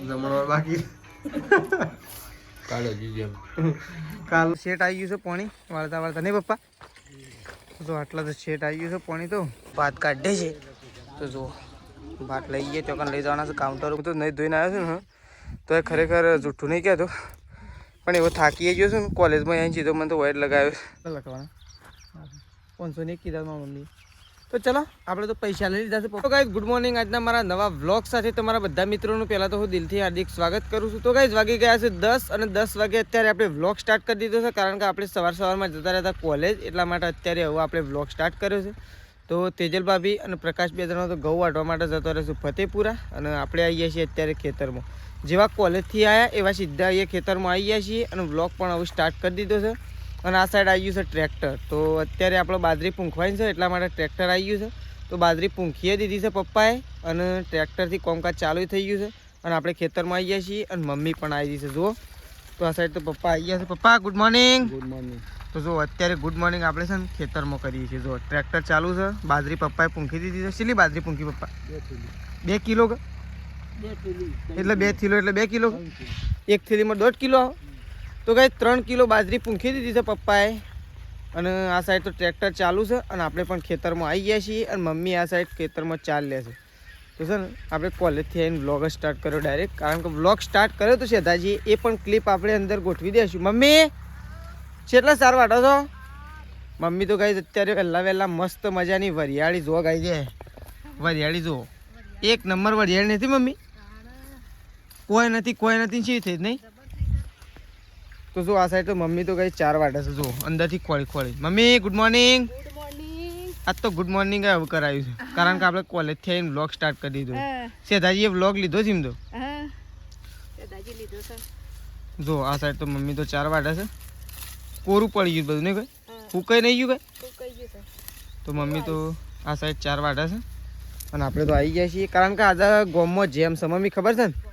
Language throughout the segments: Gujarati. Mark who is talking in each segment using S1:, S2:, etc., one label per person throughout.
S1: જમણવાર બાકી કાલે કાલ શેટ આવી ગયું છે પાણી વાળતા વાળતા નહીં પપ્પા તો આટલા તો શેટ આવી ગયું છે પાણી તો ભાત કાઢે છે તો જો ભાત લઈ ગયે ચોકન લઈ જવાના છે કાઉન્ટર તો નહીં ધોઈને આવ્યો છું ને તો એ ખરેખર જૂઠું નહીં કહેતો પણ એવો થાકી ગયો છું ને કોલેજમાં અહીં સીધો મને તો વાયર લગાવ્યો લખવાના 501 કીધા મમ્મી તો ચલો આપણે તો પૈસા લઈ લીધા છે તો ગાઈઝ ગુડ મોર્નિંગ આજના મારા નવા વ્લોગ સાથે તમારા બધા મિત્રોનું પહેલાં તો હું દિલથી હાર્દિક સ્વાગત કરું છું તો ગાઈઝ વાગી ગયા છે 10 અને 10 વાગે અત્યારે આપણે વ્લોગ સ્ટાર્ટ કરી દીધો છે કારણ કે આપણે સવારમાં જતા રહેતા કોલેજ એટલા માટે અત્યારે હવે આપણે વ્લોગ સ્ટાર્ટ કર્યો છે તો તેજલ ભાભી અને પ્રકાશ બે જણો તો ઘઉં વાટવા માટે જતો રહેશું ફતેપુરા અને આપણે આવીએ છીએ અત્યારે ખેતરમાં જેવા કોલેજથી આવ્યા એવા સીધા અહીંયા ખેતરમાં આવી ગયા છીએ અને વ્લોગ પણ હવે સ્ટાર્ટ કરી દીધો છે અને આ સાઈડ આવી ગયું છે ટ્રેક્ટર તો અત્યારે આપણે બાજરી પૂંખવાની છે એટલા માટે ટ્રેક્ટર આવી ગયું છે તો બાજરી પૂંખીએ દીધી છે પપ્પાએ અને ટ્રેક્ટરથી કોમકાજ ચાલુ થઈ ગયું છે અને આપણે ખેતરમાં આવી ગયા છીએ અને મમ્મી પણ આવી ગઈ છે જુઓ તો આ સાઈડ તો પપ્પા આવી ગયા છે પપ્પા ગુડ મોર્નિંગ તો જો અત્યારે ગુડ મોર્નિંગ આપણે છે ને ખેતરમાં કરીએ છીએ જો ટ્રેક્ટર ચાલુ છે બાજરી પપ્પાએ પૂંખી દીધી છે કેટલી બાજરી પૂંખી પપ્પા 2 કિલો એટલે 2 કિલો એટલે 2 કિલો એક થેલીમાં 1.5 કિલો તો ગાઈસ 3 કિલો બાજરી પૂંખી દીધી છે પપ્પાએ અને આ સાઈડ તો ટ્રેક્ટર ચાલુ છે અને આપણે પણ ખેતરમાં આવી ગયા છીએ અને મમ્મી આ સાઈડ ખેતરમાં ચાલ લે છે તો છે ને આપણે કોલેજથી આવીને વ્લોગ સ્ટાર્ટ કર્યો ડાયરેક્ટ કારણ કે વ્લોગ સ્ટાર્ટ કર્યો તો શેતાજી એ પણ ક્લિપ આપણે અંદર ગોઠવી દઈશું મમ્મી કેટલા સાર વાટો છો મમ્મી તો ગાઈસ અત્યારે વહેલા મસ્ત મજાની વરિયાળી જો ગાઈ છે વરિયાળી જો એક નંબર વરિયાળી નથી મમ્મી કોઈ નથી શી થઈ નહીં તો જો આ સાઈડ તો મમ્મી તો કઈ 4 વાટે છે જો અંદરથી ખોળી મમ્મી ગુડ મોર્નિંગ આજ તો ગુડ મોર્નિંગ હવે કરાવ્યું છે કારણ કે આપણે કોલેજથી આવીને વ્લોગ સ્ટાર્ટ કરી દીધો શેતાજીએ વ્લોગ લીધો છે એમ તો જો આ સાઈડ તો મમ્મી તો 4 વાટે છે કોરું પડી ગયું બધું નહીં કઈ ફૂકાઈ નહીં ગયું કઈ તો મમ્મી તો આ સાઈડ 4 વાટે છે અને આપણે તો આવી ગયા છીએ કારણ કે આજે ગોમમાં જેમ છે મમ્મી ખબર છે ને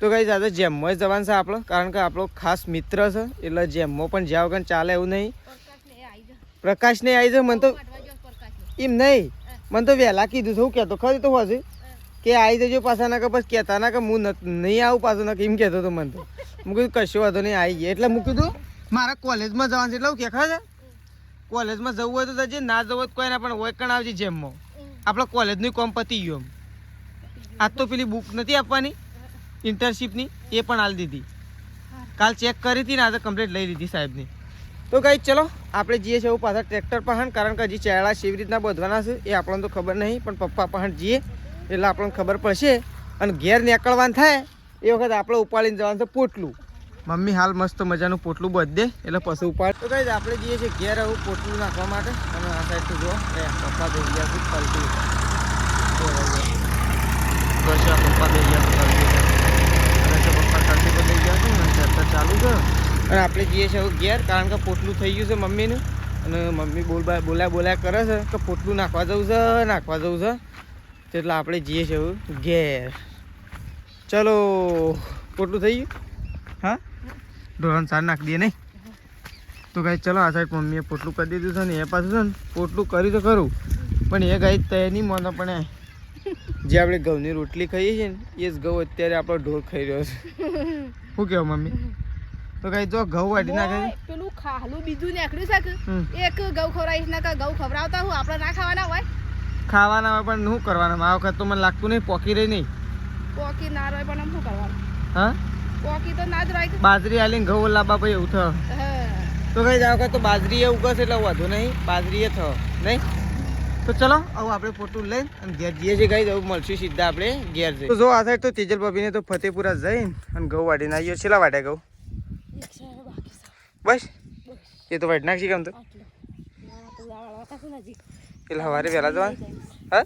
S1: તો ગાઈઝ આજે જેમમાં જ જવાનું છે આપણો કારણ કે આપણો ખાસ મિત્ર છે એટલે જેમમાં પણ જ્યાં વગર ચાલે એવું નહીં પ્રકાશ નહીં આવી જાય મને તો એમ નહીં મને તો વહેલા કીધું છે હું કહેતો ખરી તો હશે કે આવી જજો પાછા ના કે બસ કહેતા ના કે હું નહીં આવું પાછું ના કે એમ કહેતો હતો મને તો હું કીધું કશો વાંધો નહીં આવી ગયા એટલે હું કીધું મારા કોલેજમાં જવાનું છે એટલે હું કે ખબર છે કોલેજમાં જવું હોય તો જજે ના જવું હોય કોઈ ના પણ હોય કણ આવજે જેમમાં આપણે કોલેજનું કોમ પતી ગયું આજ તો પેલી બુક નથી આપવાની ઇન્ટર્નશીપની એ પણ હાલ દીધી કાલ ચેક કરી હતી ને આજે કમ્પ્લીટ લઈ લીધી સાહેબની તો ગાઈસ ચલો આપણે જઈએ છીએ પાછા ટ્રેક્ટર પહાણ કારણ કે હજી ચેડા કેવી રીતના બોધવાના છે એ આપણને તો ખબર નહીં પણ પપ્પા પહાણ જઈએ એટલે આપણને ખબર પડશે અને ઘેર નીકળવાનું થાય એ વખત આપણે ઉપાડીને જવાનું છે પોટલું મમ્મી હાલ મસ્ત મજાનું પોટલું બોધ દે એટલે પછી ઉપાડ તો ગાઈસ આપણે જઈએ છીએ ઘેર આવું પોટલું નાખવા માટે અને આ સાઈડ તો જો પપ્પા દઈ ગયા છે પલટી પપ્પા દઈ ગયા છે ચાલુ છે અને આપણે જઈએ છીએ હવે ઘેર કારણ કે પોટલું થઈ ગયું છે મમ્મીનું અને મમ્મી બોલ્યા કરે છે કે પોટલું નાખવા જવું છે એટલે આપણે જઈએ છીએ હવે ઘેર ચલો પોટલું થઈ ગયું હા ઢોરણ સાર નાખી દઈએ નહીં તો ગાઈ ચલો આ સાઈડ મમ્મીએ પોટલું કરી દીધું છે ને એ પાછું છે ને પોટલું કર્યું તો ખરું પણ એ ગાઈ તય નહીં મોનો પણ જે આપણે ઘઉંની રોટલી ખાઈએ છીએ ને એ જ ઘઉં અત્યારે આપણો ઢોર ખાઈ રહ્યો છે શું કેવું મમ્મી તો કઈ જો ઘઉં વાટી નાખે
S2: પેલું ખાલું બીજું નીકળ્યું છે એક ઘઉં ખવડાવીશ ને કે ઘઉં ખવડાવતા હું આપણે ના ખાવાના હોય
S1: પણ શું કરવાનું આ વખત તો મને લાગતું નહીં પોકી રહી નહીં
S2: પોકી ના રહે પણ શું કરવાનું
S1: હા
S2: પોકી તો ના જ રહે
S1: બાજરી આલીને ઘઉં લાવવા પછી એવું થયું તો કઈ આ વખત તો બાજરી એ ઉગશે એટલે વધુ નહીં બાજરી એ થયો નહીં તો ચલો હવે આપણે પોટલું લઈને અને ઘેર જઈએ છીએ ગાઈ હવે મળશું સીધા આપણે ઘેર જઈએ તો જો આ સાઈડ તો તેજલ ભાભીને તો ફતેપુરા જઈને અને ઘઉં વાટીને આવીએ છેલ્લા વાટ્યા ઘઉં બસ એ તો વાટી નાખી કેમ તો એટલે સવારે વહેલા જવાનું હા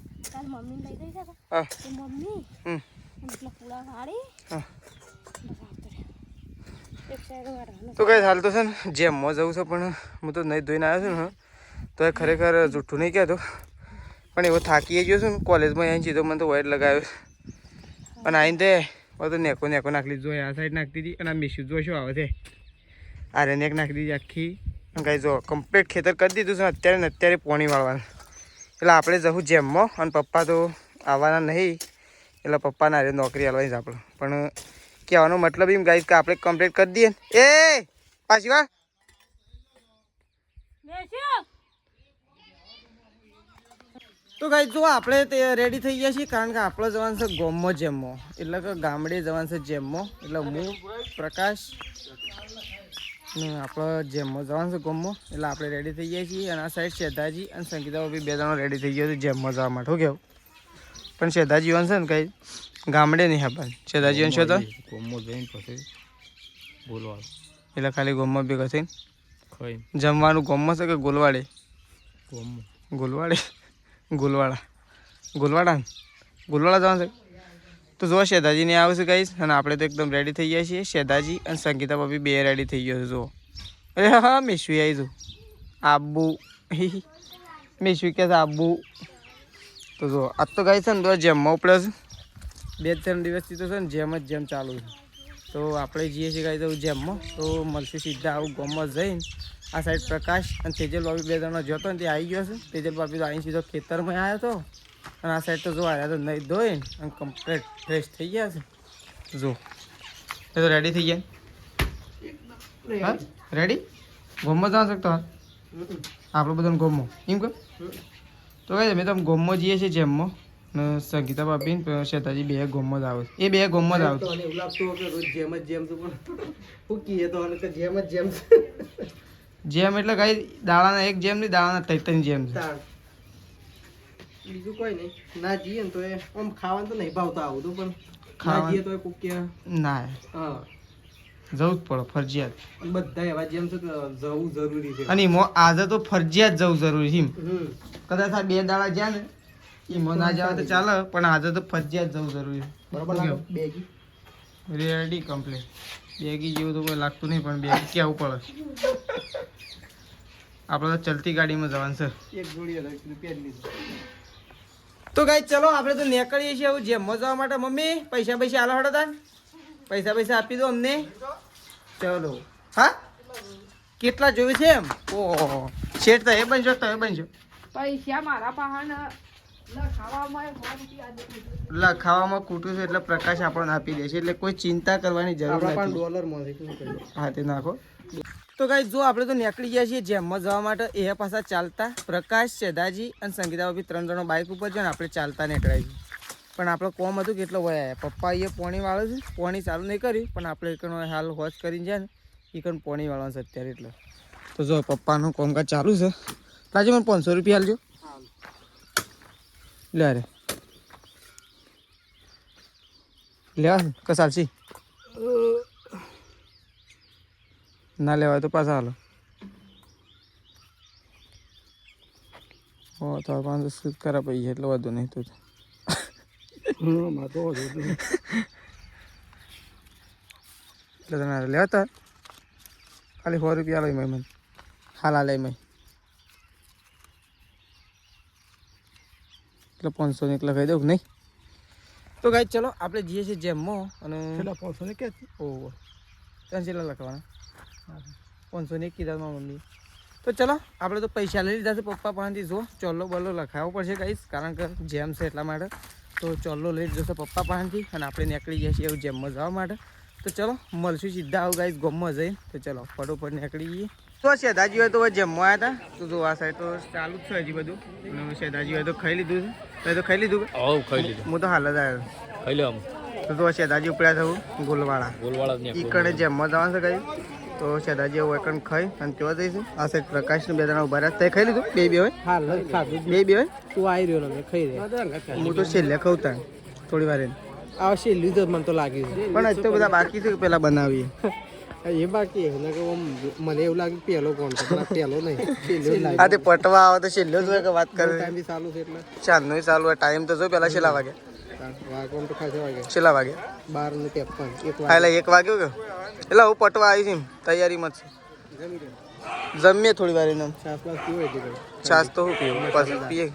S1: તો કઈ હાલ તો છે ને જેમમાં જવું છે પણ હું તો નહીં ધોઈને આવ્યો છું ને તો એ ખરેખર જૂઠું નહીં કહેતો પણ એવો થાકી ગયો છું ને કોલેજમાં અહીં સીધો મને તો વાયર લગાવ્યો અને આવીને તે બધું નેકો નાખી લીધું જોઈએ આ સાઈડ નાખી દીધી અને આ મિસ્યુ જો શું આવે છે આ રે નેક નાખી દીધી આખી કાંઈ જો કમ્પ્લીટ ખેતર કરી દીધું છે અત્યારે ને અત્યારે પોણી વાળવાનું એટલે આપણે જવું જેમમાં અને પપ્પા તો આવવાના નહીં એટલે પપ્પાના હારે નોકરી હાલવાની છે આપણે. પણ કહેવાનો મતલબ એમ ગાઈસ કે આપણે કમ્પ્લીટ કરી દઈએ ને. એ પાછી વાર તો ગાઈસ જો આપણે તે રેડી થઈ ગયા છીએ, કારણ કે આપણે જવાનું છે ગોમમાં જેમમાં, એટલે કે ગામડે જવાનું છે જેમમાં. એટલે હું પ્રકાશ ને આપણે જેમમાં જવાનું છે ગોમમાં, એટલે આપણે રેડી થઈ ગયા છીએ. અને આ સાઈડ શેધાજી અને સંગીતા બી 2 જણા રેડી થઈ ગયા છે જેમમાં જવા માટે. શું કેવું? પણ શેધાજીવન છે ને કઈ ગામડે નહીં આપવાનું. શેધાજીવન શું તો
S3: ગોમમાં જઈને પછી બોલવા
S1: એટલે ખાલી ગોમમાં ભેગા થઈને
S3: ખાઈ
S1: જમવાનું ગોમમાં છે કે ગોલવાડે?
S3: ગોમમાં
S1: ગોલવાડે ગોલવાડા જવાનું છે. તો જો શેધાજીને આવશે કહીશ. અને આપણે તો એકદમ રેડી થઈ ગયા છીએ. શેધાજી અને સંગીતા ભાભી 2 રેડી થઈ ગયો છે. જુઓ અરે હા મેશ્વી આવી છું આબુ મેશ્વી કે છે આબુ. તો જો આજ તો ગાઈ છે ને તો જેમમાં ઉપડે છે 2-3 દિવસથી તો છે ને જેમ ચાલુ છે. તો આપણે જઈએ છીએ ગાઈ તો જેમમાં. તો મળશું સીધા આવું ગામમાં જઈને. આ સાઈડ પ્રકાશ અને તેજલ બાપી 2 જણા જોતો ને તે આવી ગયો છે. તેજલ બાપી તો અહીં સીધો ખેતરમાં આવ્યો હતો. અને આ સાઈડ તો જો આવ્યા તો નહીં ધોઈને અને કમ્પ્લીટ ફ્રેશ થઈ ગયા છે. જો એ તો રેડી થઈ ગયા. હા રેડી ગામમાં જવા શકતો આપણે બધાને ગામમાં એમ કહો. તો કઈ અમે તો ગોમમાં જઈએ છીએ જેમમાં. ને સંગીતા બાપી ને શેતાજી 2 ગોમમાં જ આવે. એ 2 ગોમમાં જ આવે.
S4: એવું લાગતું કે રોજ જેમ જ જેમ છું, પણ હું કીએ તો કે જેમ જ જેમ
S1: જેમ એટલે કઈ દાડાના 1 જેમ નહીં, દાડાના 3 જેમ છે.
S4: બીજું કોઈ નહીં. ના જઈએ ને તો એ આમ ખાવાનું તો નહીં ભાવતું આવું તો, પણ ના
S1: ખાવાનું
S4: જઈએ તો એ કોક કે
S1: ના
S4: હા
S1: જવું જ પડે ફરજિયાત.
S4: બધા એવા જેમ છે કે જવું જરૂરી છે.
S1: અને એમાં આજે તો ફરજિયાત જવું જરૂરી છે.
S4: હમ
S1: કદાચ આ 2 દાડા જ્યાં ને એમાં ના જવા તો ચાલે, પણ આજે તો ફરજિયાત જવું જરૂરી છે.
S4: બરાબર લાગે બેગી
S1: રેડી કમ્પ્લીટ. બેગી જેવું તો કોઈ લાગતું નહીં, પણ બેગી કેવું પડે. આપણે તો ચલતી ગાડીમાં જવાનું છે.
S4: એક જોડી રૂપિયા જ લીધું.
S1: તો ગાઈ ચલો આપણે તો નીકળીએ છીએ હવે જેમમાં જવા માટે. મમ્મી પૈસા આલો હડો તાન. પૈસા આપી દો અમને. ચલો હા કેટલા જોયું છે એમ? ઓહો શેઠ તો એ બનશો
S2: પૈસા મારા પાસે લખાવામાં
S1: લખાવામાં ખૂટું છે એટલે પ્રકાશ આપણને આપી દેશે. એટલે કોઈ ચિંતા કરવાની જરૂર
S4: આપણા
S1: નથી.
S4: $માં છે શું કરીએ.
S1: હા તે નાખો. તો ગાઈ જો આપણે તો નીકળી ગયા છીએ જેમમાં જવા માટે. એ પાછા ચાલતા પ્રકાશ શેધાજી અને સંગીતા બાપી 3 જણો બાઇક ઉપર છે ને આપણે ચાલતા નીકળ્યા છીએ. પણ આપણે કોમ હતું કેટલો વયા પપ્પા એ પોણી વાળો છે. પોણી ચાલુ નહીં કર્યું, પણ આપણે એકણ હાલ હોશ કરીને જાય ને એકણ પોણી વાળવાનું છે અત્યારે. એટલે તો જો પપ્પાનું કામકાજ ચાલુ છે. લાજો મને 500 રૂપિયા આલજો. લે અરે લેવા કસાલસી ના લેવાય તો પાછા હાલો. હો તો 500 કરા પૈસા એટલે વધુ નહીં તો એટલે તમે લેતા ખાલી 100 રૂપિયા લઈ મને હાલ લઈ મેં એટલે 500 ને એકલા કહી દઉં નહીં. તો ગાઈ ચલો આપણે જઈએ છીએ જેમમાં. અને
S4: 500 ને કે
S1: ઓહો ત્યાં છેલ્લા લખવાના 500 ને 1 કીધા મમ્મી. તો ચલો આપણે તો પૈસા લઈ લીધા છે પપ્પા પાસેથી. જો ચોલ્લો બલ્લો લખાવવો પડશે ગાઈસ, કારણ કે જેમ છે એટલા માટે. તો ચોલ્લો લઈ લીધો છે પપ્પા પાસેથી અને આપણે નીકળી જઈએ છીએ એવું જેમમાં જવા માટે. તો ચલો મળશું સીધા આવું ગાઈસ ગોમમાં જઈને. તો ચલો ફટોફટ નીકળી જઈએ. તો શેધાજી હોય તો જેમમાં આવ્યા હતા. તો જો આ સાઈડ તો ચાલુ જ છે હજી બધું. અને શેધાજી હોય તો ખાઈ લીધું છે. તો ખાઈ લીધું કે
S3: ખાઈ લીધું.
S1: હું તો હાલ જ આવ્યો.
S3: ખાઈ લે આમ
S1: તો શેધાજી ઉપડ્યા થવું ગોલવાળા ઈકડે જેમમાં જવાનું છે કઈ. તો શેધાજી એવું એકણ ખાઈ અને તેવા જઈશું. આ સાઈડ પ્રકાશને 2 જણા ઉભા રહ્યા. તે ખાઈ લીધું? બે હોય
S4: હાલ ખાધું
S1: બે હોય.
S4: તું આવી રહ્યો ને ખાઈ રહ્યા.
S1: હું તો છેલ્લે ખાઉં તાં થોડી વાર એને.
S4: આવશે લીધો મને તો લાગ્યું છે.
S1: પણ હજી તો બધા બાકી છે કે પેલા બનાવીએ
S4: એ બાકી છે કે મને એવું લાગે પહેલો કોણ છે, પણ આ પહેલો નહીં છેલ્લો જ લાગે.
S1: આ તે પટવા આવે તો છેલ્લો જ હોય કે વાત કરે.
S4: ટાઈમ બી ચાલુ છે એટલે
S1: ચાંદનો ચાલુ હોય. ટાઈમ તો જો પેલા છેલ્લા વાગે
S4: વાગવાનું તો ખાસા વાગે
S1: છેલ્લા વાગે
S4: 12:53
S1: એટલે 1 વાગ્યો કે એટલે હું પટવા આવી છું તૈયારીમાં જ છે. જમીએ થોડી વાર એને.
S4: છાસ બાસ પીવો એટલે
S1: છાસ તો હું પીવું પછી પીએ.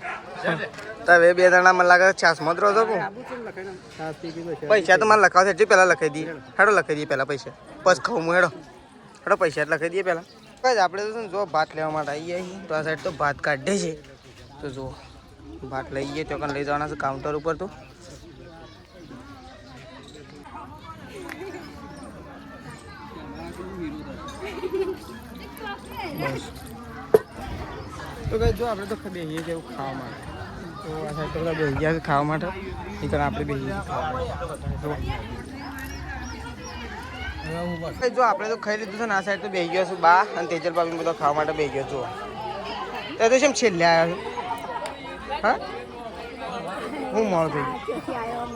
S1: તમે 2 જણા મને લાગે છાસમાં જ રહો છો.
S4: છાસ પી પીધો છે.
S1: પૈસા તો મારે લખાવશે હજી પહેલાં લખાઈ દઈએ. હેડો લખાઈ દઈએ પહેલાં પૈસા બસ ખાઉં હું. હેડો પૈસા જ લખાઈ દઈએ પહેલાં. કઈ આપણે તો જો ભાત લેવા માટે આવી ગયા છીએ. તો આ સાઈડ તો ભાત કાઢે છે. તો જુઓ ભાત લઈ જઈએ તો લઈ જવાના છે કાઉન્ટર ઉપર. તો બસ તો કઈ જો આપણે તો બેસીએ છીએ એવું ખાવા માટે તો આ સાઈડ તો બધા બેસી ગયા છે ખાવા માટે એ કારણ આપણે બેસીએ છીએ ખાવા માટે જો આપણે તો ખાઈ લીધું છે ને આ સાઈડ તો બેસી ગયો છું બા અને તેજલ ભાભી બધો ખાવા માટે બેસી ગયો છું તો કેમ છેલ્લે આવ્યા છો હા હું મોડું થઈ ગયું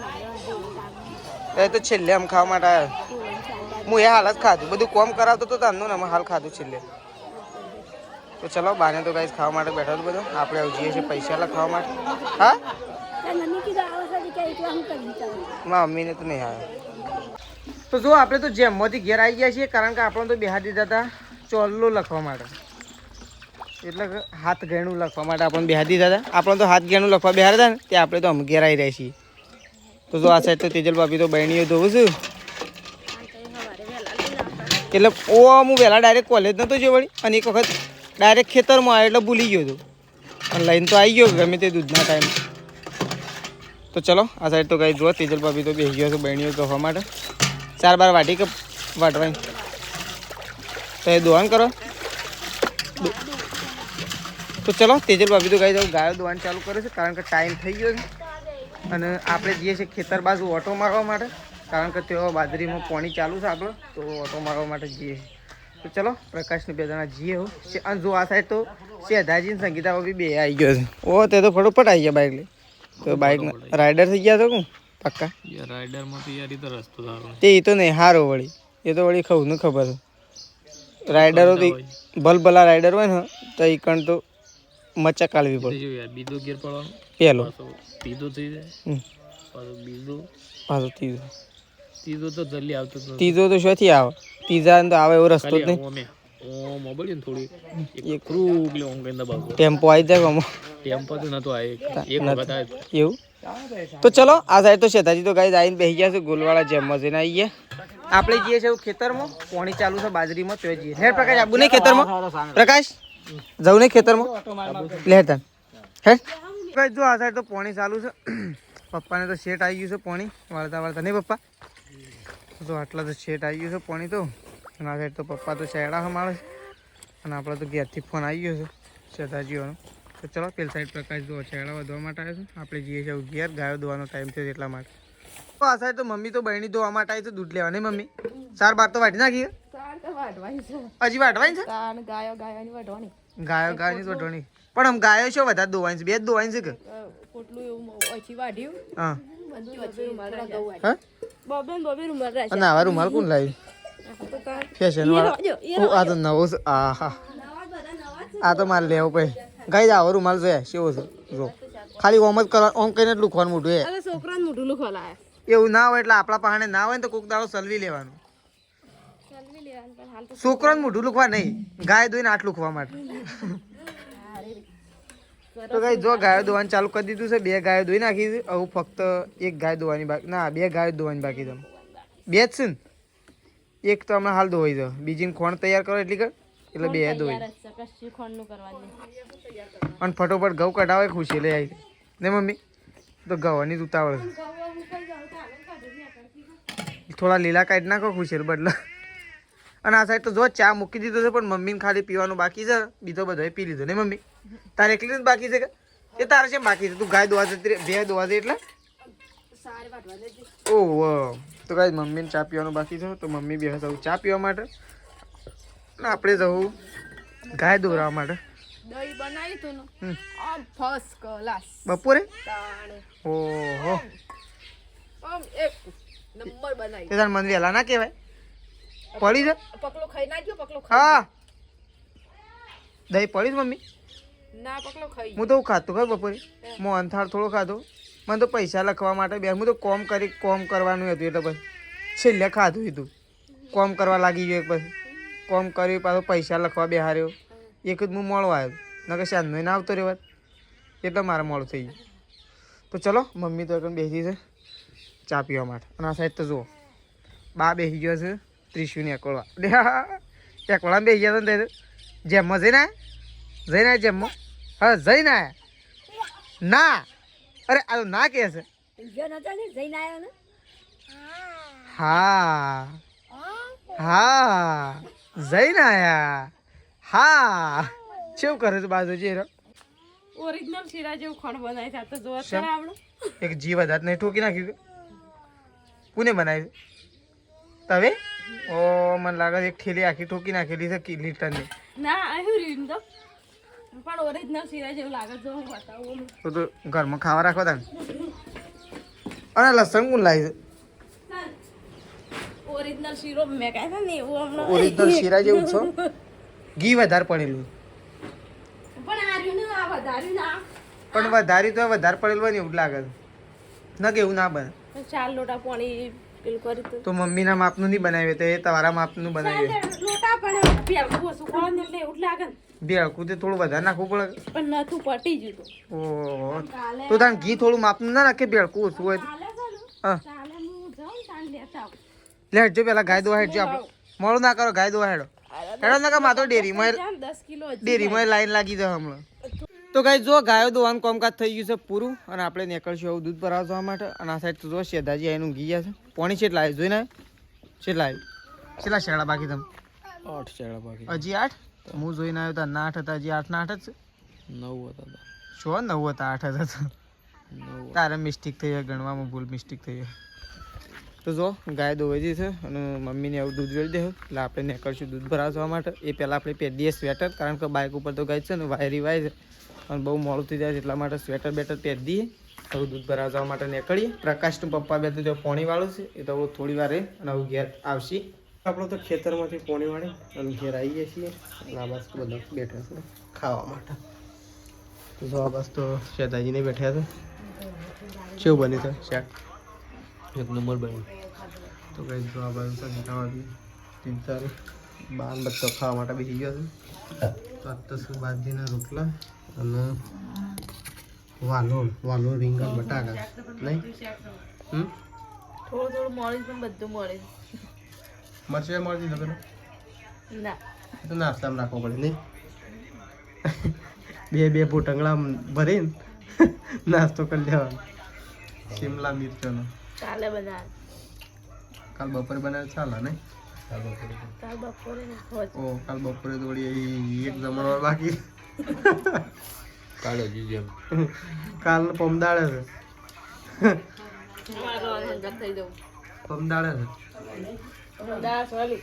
S1: એ તો છેલ્લે આમ ખાવા માટે આવ્યો હું એ હાલ જ ખાધું બધું કોમ કરાવતો તો તારનું ને અમે હાલ ખાધું છેલ્લે તો ચલો બાને તો ગાઈસ ખાવા માટે બેઠો હતો બધું આપણે જઈએ છીએ પૈસા લખાવા માટે હા મારા મમ્મીને તો નહીં આવ્યો તો જો આપણે તો જેમમાંથી ઘેર આવી ગયા છીએ કારણ કે આપણે તો બેહાર દીધા હતા ચોલ્લો લખવા માટે એટલે કે હાથ ગેણું લખવા માટે આપણને બેહાર દીધા હતા આપણે તો હાથ ગેણું લખવા બેહાર હતા ને તે આપણે તો અમે ઘેર આવી રહ્યા છીએ તો જો આ સાઈડ તો તેજલ ભાભી તો બહેણીઓ ધોવું છું એટલે ઓ હું વહેલા ડાયરેક્ટ કોલેજ નહોતો જો વળી અને એક વખત ડાયરેક્ટ ખેતરમાં આવ્યો એટલે ભૂલી ગયો હતો અને લઈને તો આવી ગયો ગમે તે દૂધના ટાઈમ તો ચલો આ સાઈડ તો કંઈ જુઓ તેજલ ભાભી તો બેસી ગયો છે બહેણીઓ ધોવા માટે 4-12 વાટી કે વાટવાની તો એ દોવાન કરો તો ચલો તેજલ ભાભી તો ગાઈ ગાયો દોવાનું ચાલુ કરે છે કારણ કે ટાઈમ થઈ ગયો છે અને આપણે જઈએ છીએ ખેતર બાજુ ઓટો મારવા માટે કારણ કે તેઓ બાજરીમાં પાણી ચાલુ છે આપણો તો ઓટો મારવા માટે જઈએ તો ચલો પ્રકાશની બે જણા જઈએ હું અને જો આ સાઈડ તો શેધાજી સંગીતા બી બે આવી ગયો છે ઓ તે તો ફટોફટ આવી ગયા બાઇક લઈ તો બાઇક રાઇડર થઈ ગયા છો હું પક્કા
S3: રાઇડરમાં તો યાર તો રસ્તો સારો
S1: તે તો નહીં હારો વળી એ તો વળી ખબર ખબર છે રાઇડરો તો ભલભલા રાઇડર હોય ને તો એ કણ તો મચા કાઢવી પડે
S3: બીજો ગેર પડવાનો
S1: પહેલો
S3: બીજો થઈ જાય બીજો
S1: પાછો ત્રીજો
S3: ત્રીજો તો જલ્દી આવતો
S1: ત્રીજો તો શોથી આવે ત્રીજા તો આવે એવો રસ્તો જ નહીં
S3: મોબાઈલ થોડી એક ક્રૂગ લે ઓમ કઈંદા બાબુ
S1: ટેમ્પો આવી જાય આમાં
S3: ટેમ્પો તો નતો આવે એક વખત આવે
S1: એવું તો ચલો આ સાઈડ તો શેતાજી તો ગાઈ આવીને બેસી ગયા છે ગોલવાળા જેમમાં જઈને આવી ગયા આપણે જઈએ છીએ ખેતરમાં પાણી ચાલુ છે બાજરીમાં તો જઈએ હે પ્રકાશ આબુ નહીં ખેતરમાં પ્રકાશ જવું નહીં ખેતરમાં લેતા હે જો આ સાઈડ તો પાણી ચાલુ છે પપ્પાને તો શેટ આવી ગયું છે પાણી વાળતા વાળતા નહીં પપ્પા તો આટલા તો શેટ આવી ગયું છે પાણી તો અને આ સાઈડ તો પપ્પા તો શેડા મારે છે અને આપણે તો ઘેરથી ફોન આવી ગયો છે શેતાજીઓનો તો ચલો પેલી સાઈડ પ્રકાશ જો શેડા વધવા માટે આવે છે આપણે જઈએ છીએ ઘેર ગાયો ધોવાનો ટાઈમ થયો એટલા માટે તો આ સાઈડ તો મમ્મી તો બહેણી ધોવા માટે આવી છે દૂધ લેવા નહીં મમ્મી 4-12 તો વાટી નાખી હજી વાટવાની છે ગાયો ગાયોની વઢવાની પણ આમ ગાયો શું વધારે ધોવાની છે બે જ ધોવાની છે કે હા અને આવા રૂમાલ કોણ લાવી ફેશન વાળો આ તો નવો છે આ તો મારે લેવો પડે ગાઈ આવો રૂમાલ જોયા કેવો છે જો ખાલી ઓમ જ કરવા ઓમ કઈને જ લુખવાનું મોઢું એવું ના હોય એટલે આપણા પાસે ના હોય ને તો કોક દાડો સલવી લેવાનું છોકરાને મોઢું લુખવા નહીં ગાય ધોઈને આટ લુખવા માટે તો ગાય જો ગાયો ધોવાનું ચાલુ કરી દીધું છે 2 ગાયો ધોઈ નાખી છે હવે ફક્ત 1 ગાય ધોવાની બાકી ના 2 ગાયો ધોવાની બાકી તમે 2 જ છે ને એક તો હમણાં હાલ ધોવાઈ જાવ બીજીને ખોણ તૈયાર કરો એટલી કર એટલે 2 ધોઈ અને ફટોફટ ઘઉં કઢાવે ખુશી લઈ આવી ને મમ્મી તો ઘઉંની જ ઉતાવળ થોડા લીલા કાઢી નાખો ખુશી બદલા અને આ સાઈડ તો જો ચા મૂકી દીધો છે પણ મમ્મીને ખાલી પીવાનું બાકી છે બીજો બધો પી લીધો ને મમ્મી તારે એકલી જ બાકી છે કે એ તારે છે બાકી છે તું ગાય દોવા જતી બે દોવા દે એટલે ઓહ તો ગાય મમ્મીને ચા પીવાનું બાકી છે તો મમ્મી બે જવું ચા પીવા માટે ને આપણે જવું ગાય દોરાવા માટે
S2: દહીં બનાવી તું ને આમ ફર્સ્ટ ક્લાસ
S1: બપોરે ઓહો
S2: આમ એક નંબર બનાવી
S1: તે તાર મન વેલા ના કહેવાય પડી છે
S2: પકલો ખાઈ નાખ્યો પકલો
S1: હા દહીં પડી મમ્મી
S2: ના પકલો ખાઈ
S1: હું તો ખાતો ખબર બપોરે હું અંથાળ થોડો ખાધો મને તો પૈસા લખવા માટે બે હું તો કોમ કરવાનું હતું એટલે પછી છેલ્લે ખાધું હતું કોમ કરવા લાગી ગયો પછી કોમ કર્યું પાછો પૈસા લખવા બેહાર્યો એક જ હું મોડો આવ્યો નકર સાંજનો ના આવતો રહેવાત એટલે મારે મોડું થઈ ગયું તો ચલો મમ્મી તો બેસી છે ચા પીવા માટે અને આ સાઈડ તો જુઓ બા બેસી ગયો છે ત્રિશુને એકવળવા એકવળામાં બેસી ગયા હતા ને જેમમાં જઈને જેમમાં હા જઈને આવ્યા ના અરે આ તો ના કે છે હા હા જઈને આયા હા કેવું કરે છે બાજુ જે
S2: ઓરિજિનલ શીરા જેવું ખણ બનાવી છે તો જોવા
S1: શેમ?
S2: આપણું
S1: એક જીવ વધારે નહીં ઠોકી નાખ્યું કે? કોને બનાવ્યું તમે ઓ મને લાગે છે એક ઠેલી આખી ઠોકી નાખેલી છે લીટરની
S2: ના અહીં રીમ તો પણ ઓરિજિનલ શીરા જેવું લાગે જો હું બતાવું
S1: તો ઘરમાં ખાવા રાખો તાને અને લસણ કોણ લાવી છે
S2: ઓરિજિનલ શીરો મેં કહ્યું ને એવું હમણાં
S1: ઓરિજિનલ શીરા જેવું છો ઘી વધારે પડેલું
S2: પણ આર્યું ને આ વધાર્યું ના
S1: પણ વધારી તો વધારે પડેલું હોય ને એવું જ લાગે છે ન કે એવું ના બને
S2: 4 લોટા પાણી પેલું કરી તો
S1: તો મમ્મીના માપનું નહીં બનાવ્યું તો એ તમારા માપનું બનાવ્યું
S2: લોટા પણ પેલું ઓછું કોણ એટલે એવું જ લાગે ને
S1: બે હળકું તે થોડું વધારે નાખવું પડે
S2: પણ નથું પટી ગયું તો
S1: ઓહો
S2: કાલે
S1: તો તાન ઘી થોડું માપનું ના નાખે બે હળકું ઓછું હોય તો.
S2: કાલે છે ને
S1: હા
S2: કાલે હું જાઉં ને તાણ લેતા આવું
S1: લે હેડજો પેલા ગાય દોવા હેડજો આપણે મોડું ના કરો ગાય દોવા હેડો હેડો ના કા માતો ડેરીમાં
S2: 10 કિલો
S1: ડેરીમાં લાઈન લાગી જાય હમણાં તો ગાય જો ગાયો દોવાનું કામકાજ થઈ ગયું છે પૂરું અને આપણે નીકળશું આવું દૂધ ભરાવા જવા માટે અને આ સાઈડ તો જો શેદાજી એનું ઘી છે પોણી છેટલા આવ્યું જોઈને છેટલા આવ્યું છેલ્લા શેડા બાકી તમે
S3: 8 ચેડા બાકી
S1: હજી 8 હું જોઈને આવ્યો તો ના 8 હતા હજી 8 ના 8 જ છે
S3: 9 હતા
S1: શું 9 હતા 8 હતા તારે મિસ્ટેક થઈ જાય ગણવામાં ભૂલ મિસ્ટેક થઈ જાય તો જો ગાય દોવાઈ છે અને મમ્મીને આવું દૂધ વેળી દે એટલે આપણે નીકળશું દૂધ ભરાવા જવા માટે એ પહેલાં આપણે પહેરી દઈએ સ્વેટર કારણ કે બાઇક ઉપર તો ગાય છે ને વાયરી વાય છે અને બહુ મોડું થઈ જાય છે એટલા માટે સ્વેટર બેટર પહેરી દઈએ હવે દૂધ ભરાવા જવા માટે નીકળીએ પ્રકાશનું પપ્પા બે તો જો પોણીવાળું છે એ તો થોડી વાર રહે અને હવે ઘેર આવશે આપણે તો ખેતરમાંથી પોણી વાળી અને ઘેર આવીએ છીએ અને આ બસ બધા બેઠા છે ખાવા માટે તો જો આ બસ તો શેતાજીને બેઠા છે કેવું બને છે શાક
S3: એક નંબર બન્યું
S1: તો કઈ જો આ બાજુ સંખાવાથી ચિંતા બાર બધો ખાવા માટે બેસી ગયો છે તો આજ તો શું બાજરીના રોટલા અને વાલોળ રીંગણ બટાકા નહીં
S2: થોડું થોડું મળે પણ બધું મળે
S1: મરચાં મળતી નગર
S2: ના
S1: તો નાસ્તામાં રાખવો પડે નહીં બે પોટંગડા ભરીને નાસ્તો કરી લેવાનો શિમલા મિર્ચનો
S2: કાલે બનાવ
S1: કાલ બપોરે બનાવે ચાલે નહીં
S2: કાલ બપોરે ને
S1: ઓ કાલ બપોરે તો વળી એક જમણવાર બાકી
S3: કાઢો જીજે
S1: કાલ પમદાડે છે
S2: થઈ જવું
S1: પમદાડે છે
S2: દાળ સોલી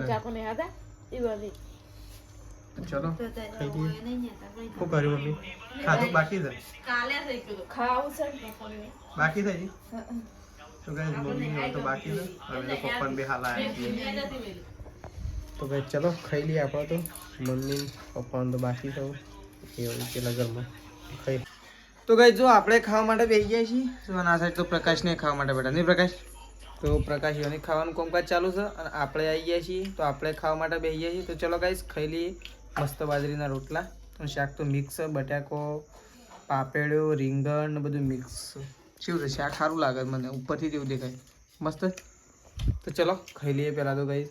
S2: ચાકુ ને હતા એ બધી
S1: ચલો ખાઈ લઈએ શું કર્યું મમ્મી ખાધું બાકી છે
S2: કાલે થઈ ગયું ખાવું છે
S1: બાકી થઈ ગઈ તો કઈ મમ્મી તો બાકી છે હવે તો પપ્પાને બે હાલ આવ્યા છીએ તો કઈ ચલો ખાઈ લઈએ આપણે તો મમ્મી પપ્પાને તો બાકી થવું એવું પેલા ઘરમાં ખાઈ તો કઈ જો આપણે ખાવા માટે બેસી ગયા છીએ તો આ સાઈડ તો પ્રકાશને ખાવા માટે બેઠા નહીં પ્રકાશ તો પ્રકાશ યોને ખાવાનું કામકાજ ચાલુ છે અને આપણે આવી ગયા છીએ તો આપણે ખાવા માટે બેસી ગયા છીએ તો ચલો ગાઈસ ખાઈ લઈએ મસ્ત બાજરીના રોટલા અને શાક તો મિક્સ બટાકો પાપેડ્યો રીંગણ ને બધું મિક્સ શું છે શાક સારું લાગે મને ઉપરથી જેવું દેખાય મસ્ત તો ચલો ખાઈ લઈએ પહેલાં તો ગાઈસ